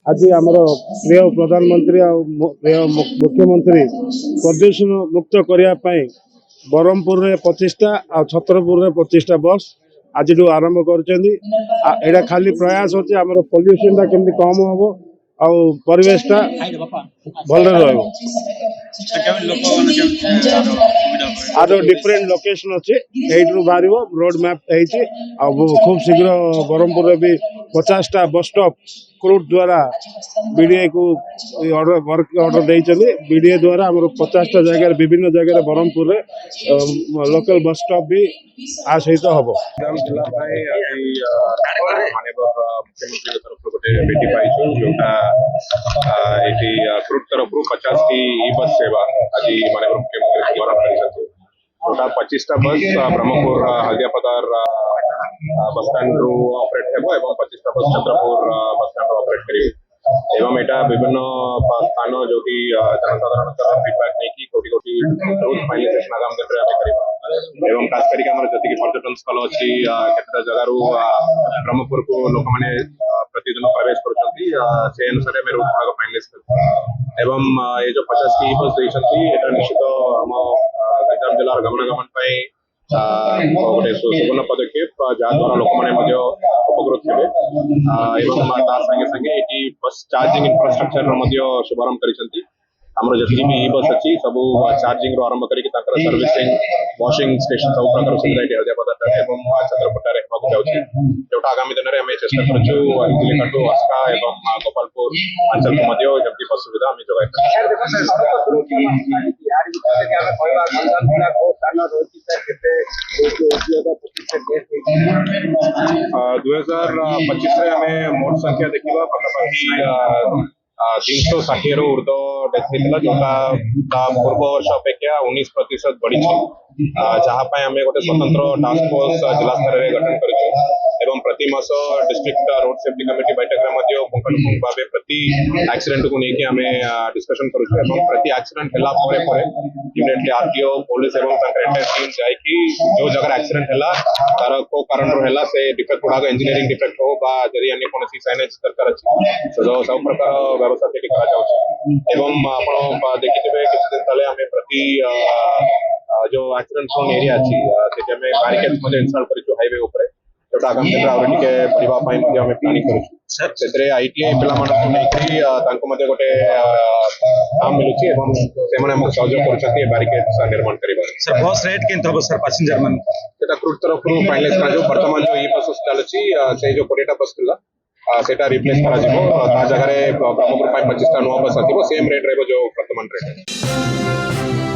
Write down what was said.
आज आमर प्रिय प्रधानमंत्री प्रिय मुख्यमंत्री प्रदूषण मुक्त करने ब्रह्मपुर में 25टा आ छतरपुर में 25टा बस आज आरंभ कर खाली प्रयास अच्छे आम पल्यूशन केमती कम हम आवेशटा भल आर डिफरेंट लोकेशन अच्छे यू बाहर रोड मैप खूब शीघ्र ब्रह्मपुर भी 50टा बस स्टॉप क्रूट द्वारा बीडीए को वर्क ऑर्डर देते बीडीए द्वारा आम 50टा जगह विभिन्न जगह ब्रह्मपुर लोकल बस स्टॉप भी आ सहित हम मुख्यमंत्री तरफ गोटे भेटी पाई जोटा क्रूट तरफ 50 टी ई बस सेवा आज माननीय मुख्यमंत्री द्वारा जोटा 25टा बस ब्रह्मपुर हल्दियापदार बस स्टैंड रू ऑपरेट हेबो एवं 25टा बस चंद्रपुर बस स्टैंड रू ऑपरेट करिवो एवं एटा विभिन्न स्थान जो कि जनसाधारण फीडबैक नहीं कि कोटी कोटी रोज फाइनाइजेशन आगामी दिन रे आमे करिवो एवं खास करी हमर जति कि पर्यटन स्थल अछि केतरा जगह रू ब्रह्मपुर को लोक माने प्रतिदिन प्रवेश करछंती से अनुसार में रोज भाग फाइनाइज कर एवं ये जो 50 टी बस दैछंती एटा निश्चित हम गंजाम जिल्लार गमनागमन पई गोटे सुवर्ण पदक्षेप जहाद्वारा लोक मैंने उपकृत थे संगे संगे ये बस चार्जिंग इंफ्रास्ट्रक्चर शुभारंभ कर जी भी ई बस अच्छी सब चार्जिंग आरंभ करके सर्विसिंग वॉशिंग स्टेशन सब प्रकार सुविधा ये हल्दियापदार एवं चंद्रपुर जाऊँगी जोटा आगामी दिन में चेष्टा करूँ अस्का एवं गोपालपुर अंचल को जमी बस सुविधा आम जोगाई 2025 मोट संख्या देखा पाखापाखि 360 रु ऊर्ध डेथ होता जोटा पूर्व वर्ष अपेक्षा 19% बढ़ी जहाँ आम गोटे स्वतंत्र टास्क फोर्स जिला स्तर में गठन कर प्रति मास डिस्ट्रिक्ट रोड सेफ्टी कमिटी बैठक में पुंखानुपुंख भाव प्रति एक्सीडेंट को लेकिन आम डिस्कसन करूँ प्रति एक्सीडेंट है इमिडिएटली आरटीओ पुलिस और टीम जाकि जो जगह एक्सीडेंट है तार को कारण है से डिफेक्ट गुड़ाक इंजीनियरिंग डिफेक्ट हो जदि अन्य कौन साइनेज दरकार अच्छी सब प्रकार व्यवस्था से एवं आप देखिए किसी दिन तले आम प्रति जो एक्सीडेंट जोन एरिया अच्छी बैरिकेड्स इंस्टॉल कर हाईवे उपर जोटा आगामी दिन आगे प्लानिंग कर आईटीआई पे गोटे काम मिलूँ सहयोग कर बैरिकेड्स निर्माण कर बस रेट के सर पैसेंजर मान क्रूट तरफ फाइनाइज कर बर्तमान जो ई बस चलुची से जो 20टा बस था सेटा रिप्लेस करा जगह ब्रह्मपुर 25टा नुआ बस आसो सेम रेट रही जो वर्तमान रेट।